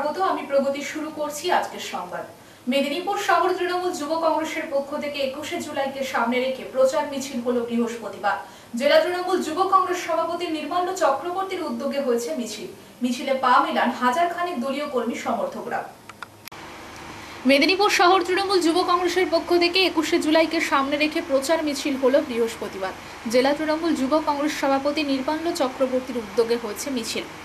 স্বাগত। আমি প্রগতি শুরু করছি আজকের সংবাদ। মেদিনীপুর শহর তৃণমূল যুব কংগ্রেসের পক্ষ থেকে 21শে জুলাইকে সামনে রেখে প্রচার মিছিল হলো বৃহস্পতিবার। জেলা তৃণমূল যুব কংগ্রেস সভাপতি নির্মল্য চক্রবর্তীর উদ্যোগে হয়েছে মিছিলে পা মেলান হাজার খানেক দলীয় কর্মী সমর্থকরা। মেদিনীপুর শহর তৃণমূল যুব কংগ্রেসের পক্ষ থেকে 21শে জুলাইকে সামনে রেখে প্রচার মিছিল হলো বৃহস্পতিবার। জেলা তৃণমূল যুব কংগ্রেস সভাপতি নির্মল্য চক্রবর্তীর উদ্যোগে হয়েছে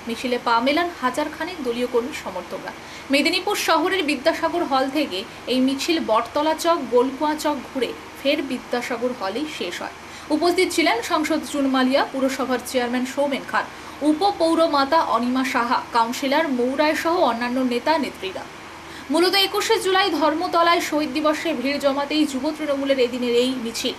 মিছিলে পা মেলান হাজার খানেক দলীয় কর্মী সমর্থকরা। মেদিনীপুর শহরের বিদ্যাসাগর হল থেকে এই মিছিল বটতলা চক, গোলকুয়া চক ঘুরে ফের বিদ্যাসাগর হলেই শেষ হয়। উপস্থিত ছিলেন সাংসদ জুন মালিয়া, পুরসভার চেয়ারম্যান সৌমেন খান, উপপৌরমাতা অনিমা সাহা, কাউন্সিলর মৌরায় সহ অন্যান্য নেতা নেত্রীরা। মূলত 21শে জুলাই ধর্মতলায় শহীদ দিবসে ভিড় জমাতেই যুব তৃণমূলের এদিনের এই মিছিল।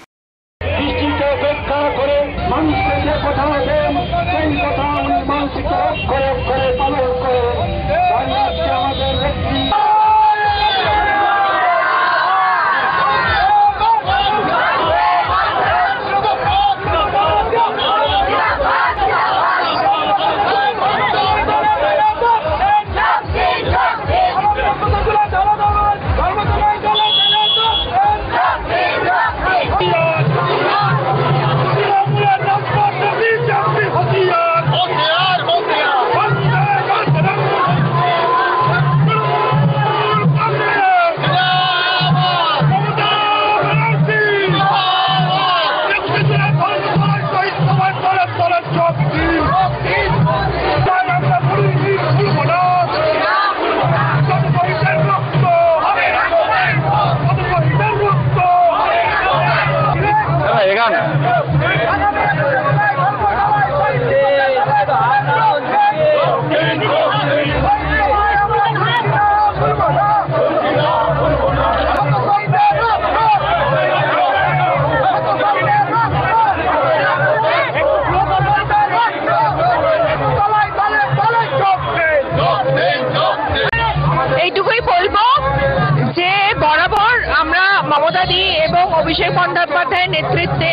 এবং অভিষেক বন্দ্যোপাধ্যায়ের নেতৃত্বে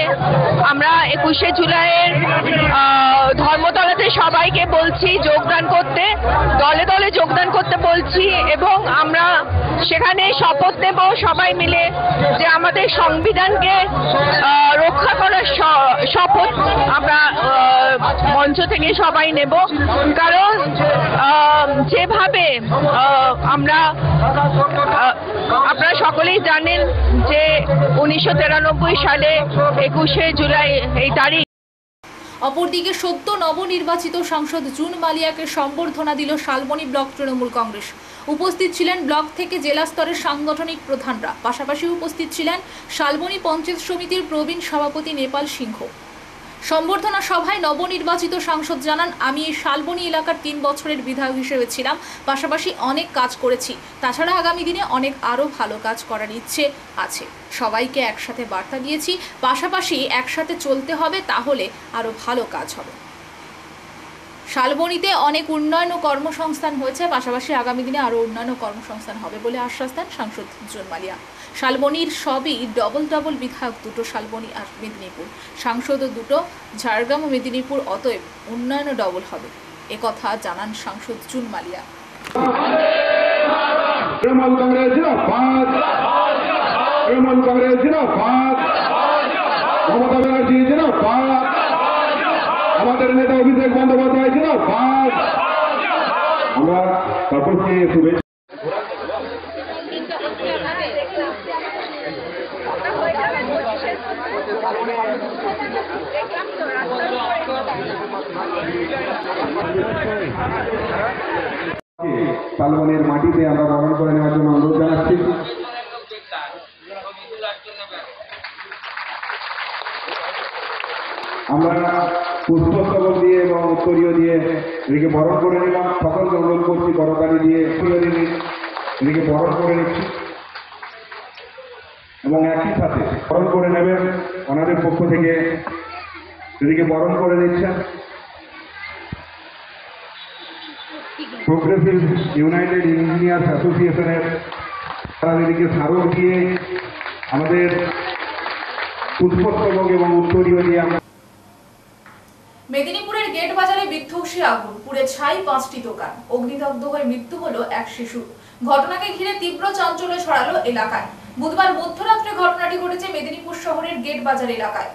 আমরা 21শে জুলাইয়ের ধর্মতলাতে সবাইকে বলছি যোগদান করতে, দলে দলে যোগদান করতে বলছি এবং আমরা সেখানে শপথ নেব সবাই মিলে যে আমাদের সংবিধানকে রক্ষা করার শপথ আমরা মঞ্চ থেকে সবাই নেব। কারণ যেভাবে আপনারা সকলেই জানেন যে 1993 সালে 21শে জুলাই এই তারিখ। অপরদিকে সদ্য নবনির্বাচিত সাংসদ জুন মালিয়াকে সম্বর্ধনা দিল শালবনী ব্লক তৃণমূল কংগ্রেস। উপস্থিত ছিলেন ব্লক থেকে জেলা স্তরের সাংগঠনিক প্রধানরা। পাশাপাশি উপস্থিত ছিলেন শালবনী পঞ্চায়েত সমিতির প্রবীণ সভাপতি নেপাল সিংহ। সম্বর্ধনা সভায় নবনির্বাচিত সাংসদ জানান, আমি এই শালবনী এলাকার 3 বছরের বিধায়ক হিসেবে ছিলাম, পাশাপাশি অনেক কাজ করেছি। তাছাড়া আগামী দিনে অনেক আরও ভালো কাজ করার ইচ্ছে আছে। সবাইকে একসাথে বার্তা দিয়েছি, পাশাপাশি একসাথে চলতে হবে, তাহলে আরও ভালো কাজ হবে। শালবনীতে অনেক উন্নয়ন ও কর্মসংস্থান হয়েছে, পাশাপাশি আগামী দিনে আরও উন্নয়ন ও কর্মসংস্থান হবে বলে আশ্বাস দেন সাংসদ জুন মালিয়া। শালবনীর সবই ডবল বিধায়ক, 2টো শালবনী আর মেদিনীপুর, সাংসদও 2টো, ঝাড়গ্রাম ও মেদিনীপুর, অতএব উন্নয়নও ডবল হবে, একথা জানান সাংসদ জুন মালিয়া। তৃণমূল কংগ্রেস জিন্দাবাদ, তৃণমূল কংগ্রেস জিন্দাবাদ, মমতা ব্যানার্জি জিন্দাবাদ, আমাদের নেতা অভিষেক বন্দ্যোপাধ্যায় জিন্দাবাদ। আমরা সকলকে শুভেচ্ছা। শালবনীর মাটিতে আমরা বরণ করে নেওয়ার জন্য অনুরোধ জানাচ্ছি। আমরা পুষ্পস্তবক দিয়ে এবং উত্তরীয় দিয়ে এদিকে বরণ করে নিলাম। সকলকে অনুরোধ করছি করতালি দিয়ে এদিকে বরণ করে নিচ্ছি এবং একই সাথে বরণ করে নেবেন। ওনাদের পক্ষ থেকে এদিকে বরণ করে নিচ্ছেন প্রোগ্রেসিভ ইউনাইটেড ইঞ্জিনিয়ার্স অ্যাসোসিয়েশনের, তারা এদিকে স্মারক দিয়ে আমাদের পুষ্পস্তবক এবং উত্তরীয় দিয়ে আমরা মেদিনীপুরের গেট বাজারে বিধ্বংসী আগুন, পুড়ে ছাই 5টি দোকান, অগ্নিদগ্ধ হয়ে মৃত্যু হলো এক শিশুর। ঘটনাকে ঘিরে তীব্র চাঞ্চল্য ছড়ালো এলাকায়। বুধবার মধ্যরাত্রে ঘটনাটি ঘটেছে মেদিনীপুর শহরের গেট বাজার এলাকায়।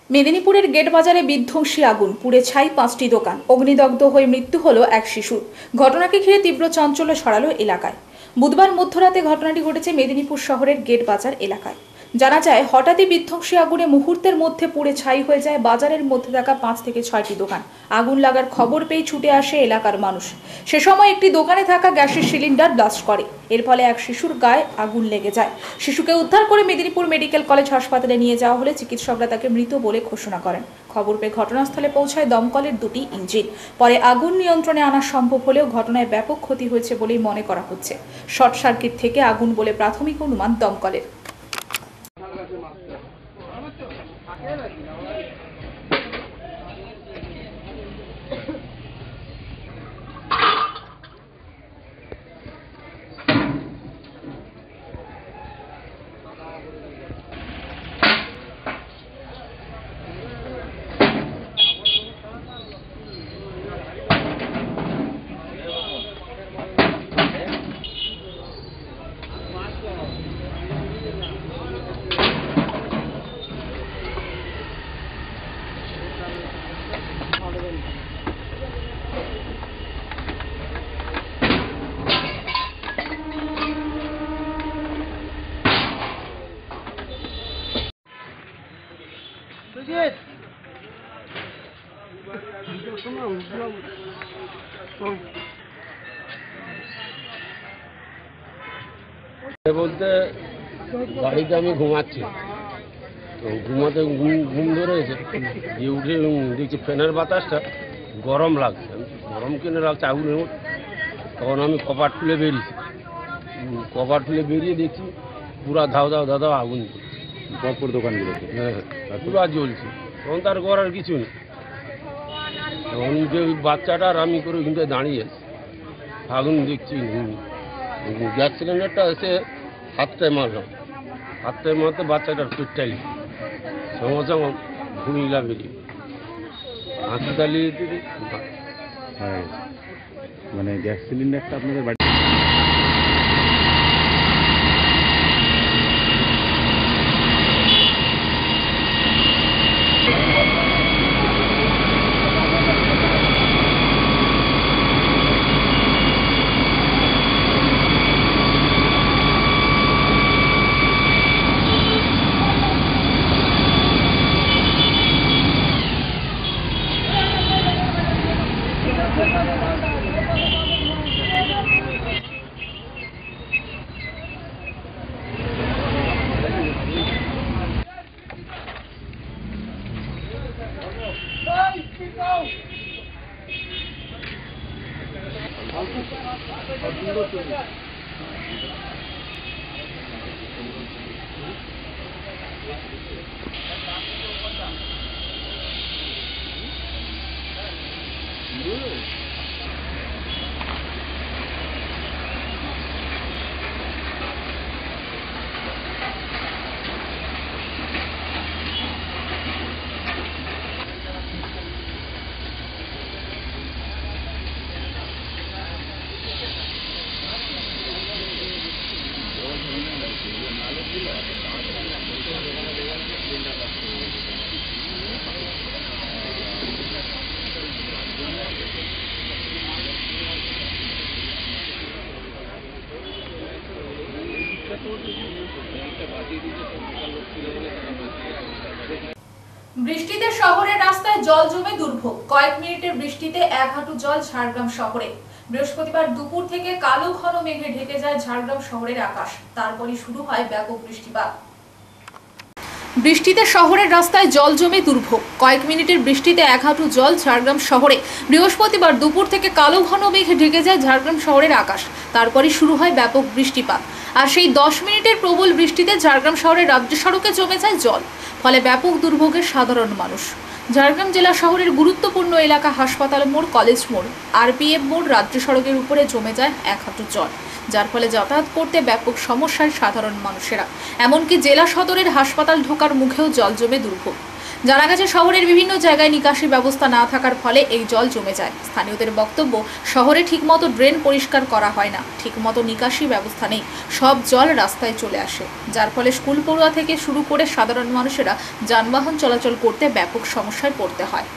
মেদিনীপুরের গেট বাজারে বিধ্বংসী আগুন, পুড়ে ছাই 5টি দোকান, অগ্নিদগ্ধ হয়ে মৃত্যু হলো এক শিশুর। ঘটনাকে ঘিরে তীব্র চাঞ্চল্য ছড়ালো এলাকায়। বুধবার মধ্যরাতে ঘটনাটি ঘটেছে মেদিনীপুর শহরের গেট বাজার এলাকায়। জানা যায়, হঠাৎই বিধ্বংসী আগুনে মুহূর্তের মধ্যে পুড়ে ছাই হয়ে যায় বাজারের মধ্যে থাকা 5 থেকে 6টি দোকান। আগুন লাগার খবর পেয়ে ছুটে আসে এলাকার মানুষ। সে সময় একটি দোকানে থাকা গ্যাসের সিলিন্ডার ব্লাস্ট করে। এর ফলে এক শিশুর গায়ে আগুন লেগে যায়। শিশুকে উদ্ধার করে মেদিনীপুর মেডিকেল কলেজ হাসপাতালে নিয়ে যাওয়া হলে চিকিৎসকরা তাকে মৃত বলে ঘোষণা করেন। খবর পেয়ে ঘটনাস্থলে পৌঁছায় দমকলের 2টি ইঞ্জিন। পরে আগুন নিয়ন্ত্রণে আনা সম্ভব হলেও ঘটনায় ব্যাপক ক্ষতি হয়েছে বলেই মনে করা হচ্ছে। শর্ট সার্কিট থেকে আগুন বলে প্রাথমিক অনুমান দমকলের। বলতে বাড়িতে আমি ঘুমাচ্ছি, তো ঘুমাতে ঘুম ধরেছে, দিয়ে উঠে দেখছি ফ্যানের বাতাসটা গরম লাগছে। গরম কিনে লাগছে আগুনের মধ্যে। তখন আমি কপাট খুলে বেরিয়েছি, কপাট খুলে বেরিয়ে দেখছি পুরা ধাও আগুন পরপর দোকানগুলো। হ্যাঁ পুরা জ্বলছে। তখন তার করার কিছু নেই। তখন যে ওই বাচ্চাটা আর আমি করে ওইখানটায় দাঁড়িয়ে আছি, আগুন দেখছি। গ্যাস সিলিন্ডারটা এসে হাতটায় মারলাম, হাতটায় মারতে বাচ্চাটার পেটটাই সঙ্গে সঙ্গে ভূমিকা বেরিয়ে হাসপাতালে হ্যাঁ, মানে গ্যাস সিলিন্ডারটা আপনাদের বাড়ি বৃষ্টিতে শহরের রাস্তায় জল জমে দুর্ভোগ। কয়েক মিনিটের বৃষ্টিতে 1 হাঁটু জল ঝাড়গ্রাম শহরে। বৃহস্পতিবার দুপুর থেকে কালো ঘন মেঘে ঢেকে যায় ঝাড়গ্রাম শহরের আকাশ। তারপরই শুরু হয় ব্যাপক বৃষ্টিপাত। বৃষ্টিতে শহরের রাস্তায় জল জমে দুর্ভোগ। কয়েক মিনিটের বৃষ্টিতে 1 হাঁটু জল ঝাড়গ্রাম শহরে। বৃহস্পতিবার দুপুর থেকে কালো ঘন মেঘে ঢেকে যায় ঝাড়গ্রাম শহরের আকাশ। তারপরই শুরু হয় ব্যাপক বৃষ্টিপাত। আর সেই 10 মিনিটের প্রবল বৃষ্টিতে ঝাড়গ্রাম শহরের রাজ্য সড়কে জমে যায় জল। ফলে ব্যাপক দুর্ভোগের সাধারণ মানুষ। ঝাড়গ্রাম জেলা শহরের গুরুত্বপূর্ণ এলাকা হাসপাতাল মোড়, কলেজ মোড়, আরপিএফ মোড় রাজ্য সড়কের উপরে জমে যায় 1 হাঁটু জল, যার ফলে যাতায়াত করতে ব্যাপক সমস্যায় সাধারণ মানুষেরা। এমনকি জেলা সদরের হাসপাতাল ঢোকার মুখেও জল জমে দুর্ভোগ। জানা গেছে শহরের বিভিন্ন জায়গায় নিকাশি ব্যবস্থা না থাকার ফলে এই জল জমে যায়। স্থানীয়দের বক্তব্য, শহরে ঠিকমতো ড্রেন পরিষ্কার করা হয় না, ঠিকমতো নিকাশি ব্যবস্থা নেই, সব জল রাস্তায় চলে আসে, যার ফলে স্কুল পড়ুয়া থেকে শুরু করে সাধারণ মানুষেরা যানবাহন চলাচল করতে ব্যাপক সমস্যায় পড়তে হয়।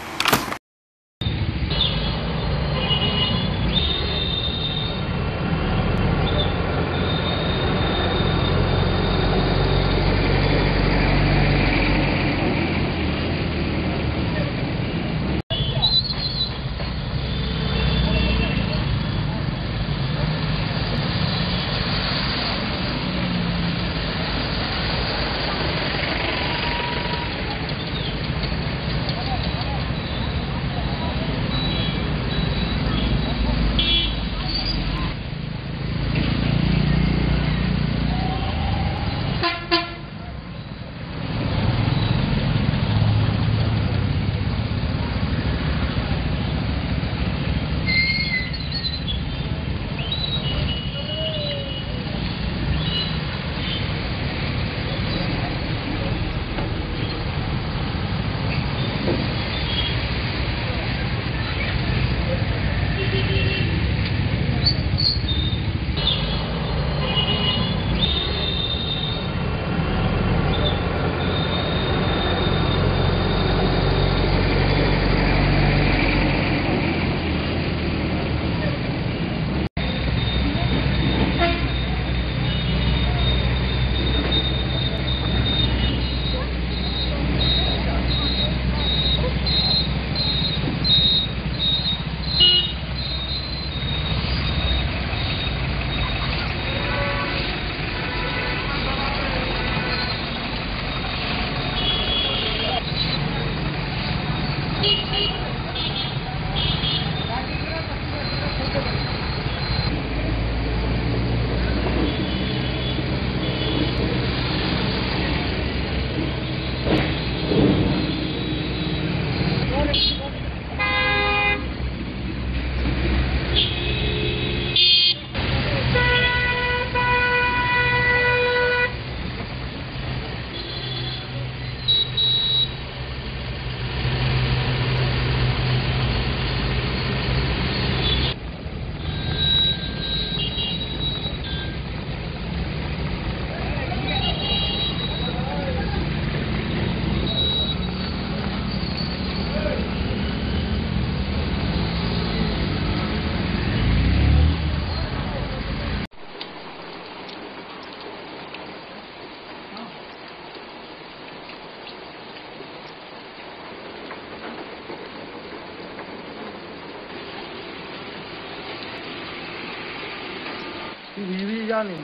भी जाने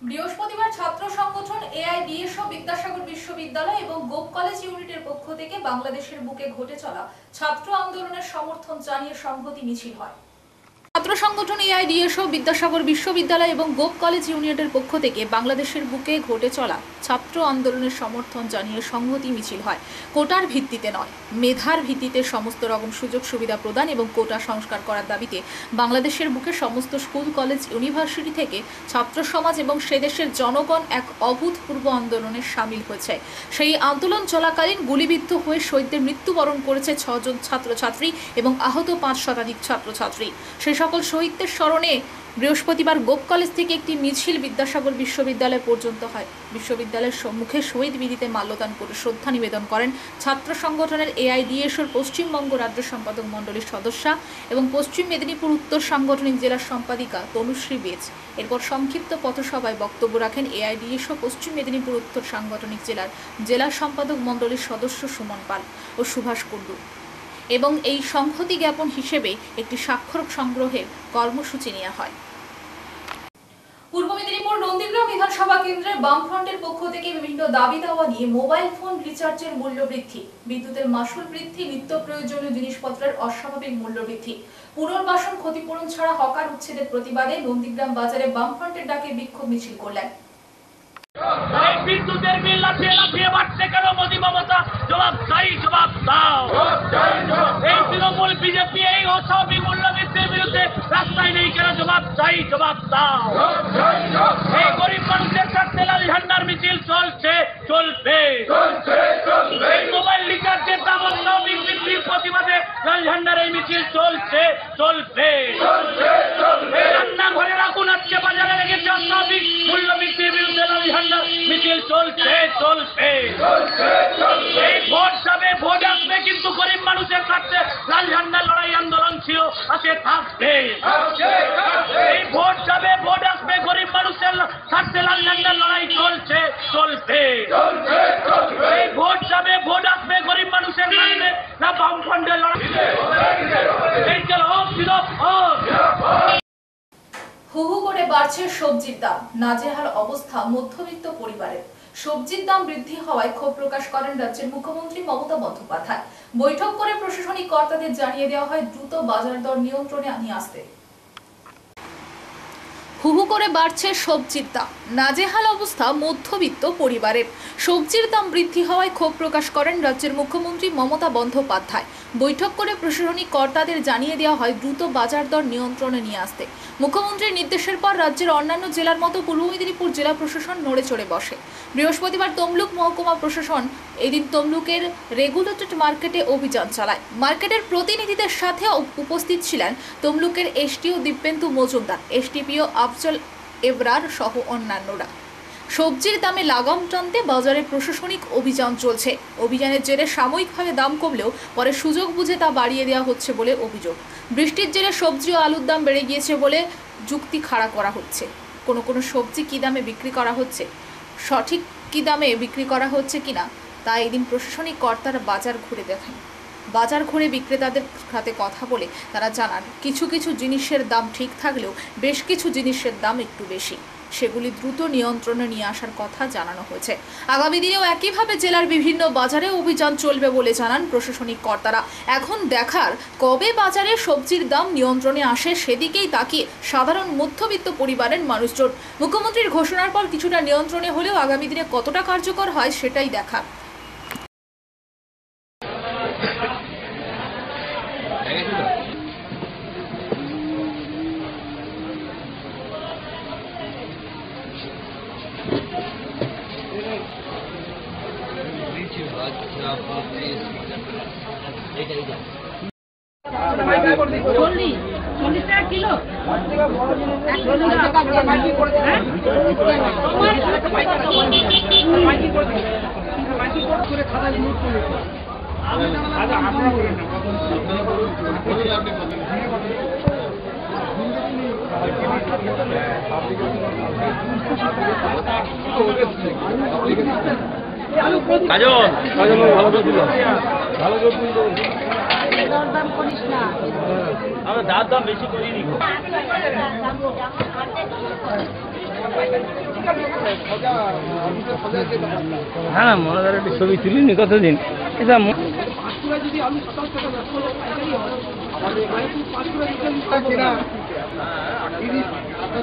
বৃহস্পতিবার ছাত্র সংগঠন এআইডিএসও বিদ্যাসাগর বিশ্ববিদ্যালয় এবং গোপ কলেজ ইউনিটের পক্ষ থেকে বাংলাদেশের বুকে ঘটে চলা ছাত্র আন্দোলনের সমর্থন জানিয়ে সংহতি মিছিল হয়। ছাত্র সংগঠন এআইডিএসও বিদ্যাসাগর বিশ্ববিদ্যালয় এবং গোপ কলেজ ইউনিটের পক্ষ থেকে বাংলাদেশের বুকে ঘটে চলা ছাত্র আন্দোলনের সমর্থন জানিয়ে সংহতি মিছিল হয়। কোটার ভিত্তিতে নয়, মেধার ভিত্তিতে সমস্ত রকম সুযোগ সুবিধা প্রদান এবং কোটা সংস্কার করার দাবিতে বাংলাদেশের বুকে সমস্ত স্কুল, কলেজ, ইউনিভার্সিটি থেকে ছাত্র সমাজ এবং সে দেশের জনগণ এক অভূতপূর্ব আন্দোলনে সামিল হয়েছে। সেই আন্দোলন চলাকালীন গুলিবিদ্ধ হয়ে শহীদদের মৃত্যুবরণ করেছে 6 জন ছাত্রছাত্রী এবং আহত 5 শতাধিক ছাত্রছাত্রী। সেই সকল শহীদদের স্মরণে বৃহস্পতিবার গোপ কলেজ থেকে একটি মিছিল বিদ্যাসাগর বিশ্ববিদ্যালয় পর্যন্ত হয়। বিশ্ববিদ্যালয়ের সম্মুখে শহীদ বেদিতে মাল্যদান করে শ্রদ্ধা নিবেদন করেন ছাত্র সংগঠনের এআইডিএসওর পশ্চিমবঙ্গ রাজ্য সম্পাদক মণ্ডলীর সদস্যা এবং পশ্চিম মেদিনীপুর উত্তর সাংগঠনিক জেলার সম্পাদিকা তনুশ্রী বেজ। এরপর সংক্ষিপ্ত পথসভায় বক্তব্য রাখেন এআইডিএসও পশ্চিম মেদিনীপুর উত্তর সাংগঠনিক জেলার জেলা সম্পাদক মণ্ডলীর সদস্য সুমন পাল ও সুভাষ কুণ্ডু এবং এই সংহতি জ্ঞাপন হিসেবে একটি স্বাক্ষর সংগ্রহের কর্মসূচি নেওয়া হয়। পূর্ব মেদিনীপুর নন্দীগ্রাম বিধানসভা কেন্দ্রে বামফ্রন্টের পক্ষ থেকে বিভিন্ন দাবি দাওয়া নিয়ে মোবাইল ফোন রিচার্জের মূল্য বৃদ্ধি, বিদ্যুতের মাশুল বৃদ্ধি, নিত্য প্রয়োজনীয় জিনিসপত্রের অস্বাভাবিক মূল্য বৃদ্ধি, পুনর্বাসন ক্ষতিপূরণ ছাড়া হকার উচ্ছেদের প্রতিবাদে নন্দীগ্রাম বাজারে বামফ্রন্টের ডাকে বিক্ষোভ মিছিল করলেন। বিদ্যুতের বিল লাফিয়ে বাড়ছে কেন? মোদী মমতা জবাব চাই, জবাব দাও। এই তৃণমূল বিজেপি এই অস্বাভাবিক মূল্য বৃদ্ধির বিরুদ্ধে রাস্তায় নেই কেন? জবাব চাই, জবাব দাও। এই গরিব মানুষের স্বার্থে লাল ঝান্ডার মিছিল চলছে, চলবে। এই মোবাইল রিচার্জের দাম অস্বাভাবিক বৃদ্ধির প্রতিবাদে লাল ঝান্ডার এই মিছিল চলছে, চলবে। রান্নাঘরের আগুন আজকে বাজারে লেগেছে, অস্বাভাবিক মূল্য বৃদ্ধির বিরুদ্ধে লাল ঝান্ডার মিছিল চলছে, চলবে। এই ভোট যাবে, ভোট আসবে, কিন্তু গরিব মানুষের স্বার্থে লাল ঝান্ডার লড়াই আন্দোলন ছিল, আছে, থাকবে। এই ভোট যাবে, ভোট আসবে, গরিব মানুষের স্বার্থে লাল ঝান্ডার লড়াই চলছে, চলবে। এই ভোট যাবে, ভোট আসবে, গরিব মানুষের স্বার্থে না বামফ্রন্টের লড়াই। এই চলো হু হু করে বাড়ছে সবজির দাম, নাজেহাল অবস্থা মধ্যবিত্ত পরিবারের। সবজির দাম বৃদ্ধি হওয়ায় ক্ষোভ প্রকাশ করেন রাজ্যের মুখ্যমন্ত্রী মমতা বন্দ্যোপাধ্যায়। বৈঠক করে প্রশাসনিক কর্তাদের জানিয়ে দেওয়া হয় দ্রুত বাজার দর নিয়ন্ত্রণে নিয়ে আসতে। হু হু করে বাড়ছে সবজির দাম, নাজেহাল অবস্থা মধ্যবিত্ত পরিবারের। সবজির দাম বৃদ্ধি হওয়ায় ক্ষোভ প্রকাশ করেন রাজ্যের মুখ্যমন্ত্রী মমতা বন্দ্যোপাধ্যায়। বৈঠক করে প্রশাসনিক কর্তাদের জানিয়ে দেওয়া হয় দ্রুত বাজার দর নিয়ন্ত্রণে নিয়ে আসতে। মুখ্যমন্ত্রীর নির্দেশের পর রাজ্যের অন্যান্য জেলার মতো পূর্ব মেদিনীপুর জেলা প্রশাসন নড়ে চড়ে বসে। বৃহস্পতিবার তমলুক মহকুমা প্রশাসন এদিন তমলুকের রেগুলেটেড মার্কেটে অভিযান চালায়। মার্কেটের প্রতিনিধিদের সাথে উপস্থিত ছিলেন তমলুকের এসটিও দিব্যেন্দু মজুমদার, এসটিপিও আফজল এবরার সহ অন্যান্যরা। সবজির দামে লাগাম টানতে বাজারে প্রশাসনিক অভিযান চলছে। অভিযানের জেরে সাময়িকভাবে দাম কমলেও পরে সুযোগ বুঝে তা বাড়িয়ে দেওয়া হচ্ছে বলে অভিযোগ। বৃষ্টির জেরে সবজি ও আলুর দাম বেড়ে গিয়েছে বলে যুক্তি খাড়া করা হচ্ছে। কোনো কোনো সবজি কী দামে বিক্রি করা হচ্ছে, সঠিক কী দামে বিক্রি করা হচ্ছে কিনা তা এদিন প্রশাসনিক কর্তারা বাজার ঘুরে দেখেন। বাজার ঘুরে বিক্রেতাদের সাথে কথা বলে তারা জানান কিছু কিছু জিনিসের দাম ঠিক থাকলেও বেশ কিছু জিনিসের দাম একটু বেশি, সেগুলি দ্রুত নিয়ন্ত্রণে নিয়ে আসার কথা জানানো হয়েছে। আগামী দিনেও একইভাবে জেলার বিভিন্ন বাজারে অভিযান চলবে বলে জানান প্রশাসনিক কর্তারা। এখন দেখার কবে বাজারে সবজির দাম নিয়ন্ত্রণে আসে সেদিকেই তাকিয়ে সাধারণ মধ্যবিত্ত পরিবারের মানুষজন। মুখ্যমন্ত্রীর ঘোষণার পর কিছুটা নিয়ন্ত্রণে হলেও আগামী দিনে কতটা কার্যকর হয় সেটাই দেখার। দাম দাম বেশি করিনি। হ্যাঁ মনে ধরে একটি ছবি তুলিনি কতদিন এটা যদি আমি 27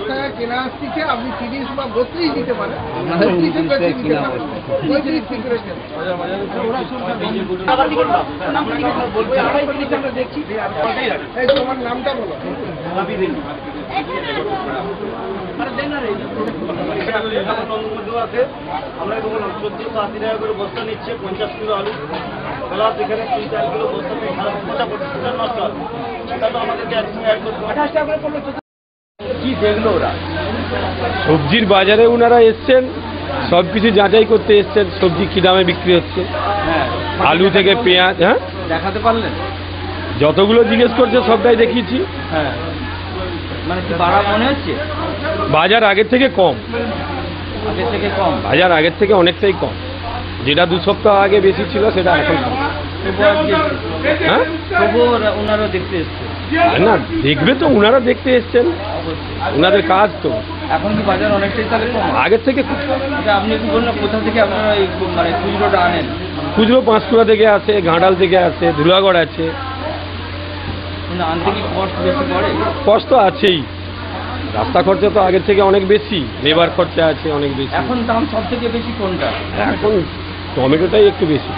টাকা কেনা আসছে, আপনি 30 বা 32 দিতে পারেন। তোমার নামটা বলো। আমরা 1480 টাকা করে বস্তা নিচ্ছে, 50 কিলো আলু প্লাস এখানে 3-4 কিলো বস্তা নষ্ট হবে। এটা তো আমাদেরকে 28 টাকা করে পড়লো। কি দেখলো ওরা? সবজির বাজারে ওনারা এসছেন, সব কিছু যাচাই করতে এসছেন, সবজি কী দামে বিক্রি হচ্ছে, আলু থেকে পেঁয়াজ। হ্যাঁ দেখাতে পারলেন? যতগুলো জিজ্ঞেস করছে সবটাই দেখিয়েছি। হ্যাঁ মানে কি বাড়া মনে হচ্ছে? বাজার আগের থেকে কম, আগের থেকে কম, বাজার আগের থেকে অনেকটাই কম। যেটা 2 সপ্তাহ আগে বেশি ছিল সেটা এখন কম। তবুও হ্যাঁ তবুও ওনারাও দেখতে এসছে। না দেখবে তো, ওনারা দেখতে এসছেন, ওনাদের কাজ তো। এখন কি বাজার অনেকটাই তাহলে কম? আগের থেকে আচ্ছা, আপনি কি বললেন কোথা থেকে আপনারা এই মানে খুচরোটা আনেন? খুচরো পাঁশকুড়া থেকে আছে, ঘাটাল থেকে আছে, ধুলাগড় আছে। মানে আনতে কি কষ্ট বেশি পড়ে? কষ্ট আছেই, রাস্তা খরচা তো আগের থেকে অনেক বেশি, লেবার খরচা আছে অনেক বেশি। এখন দাম সব থেকে বেশি কোনটা? এখন টমেটোটাই একটু বেশি,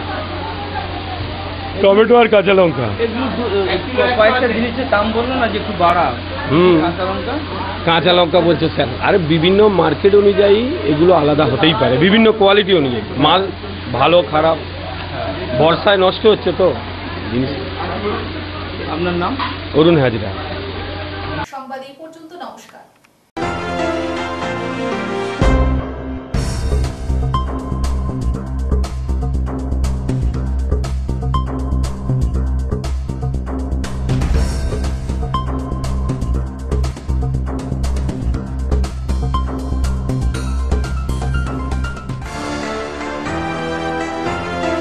টমেটো আর কাঁচা লঙ্কা। এগুলো কয়েকটা জিনিসের দাম বললেন না যে একটু বাড়া। কাঁচা লঙ্কা, কাঁচা লঙ্কা বলছে স্যার, আরে বিভিন্ন মার্কেট অনুযায়ী এগুলো আলাদা হতেই পারে, বিভিন্ন কোয়ালিটি অনুযায়ী মাল ভালো খারাপ, বর্ষায় নষ্ট হচ্ছে তো জিনিস। আপনার নাম? অরুণ হাজরা। সংবাদ এই পর্যন্ত, নমস্কার।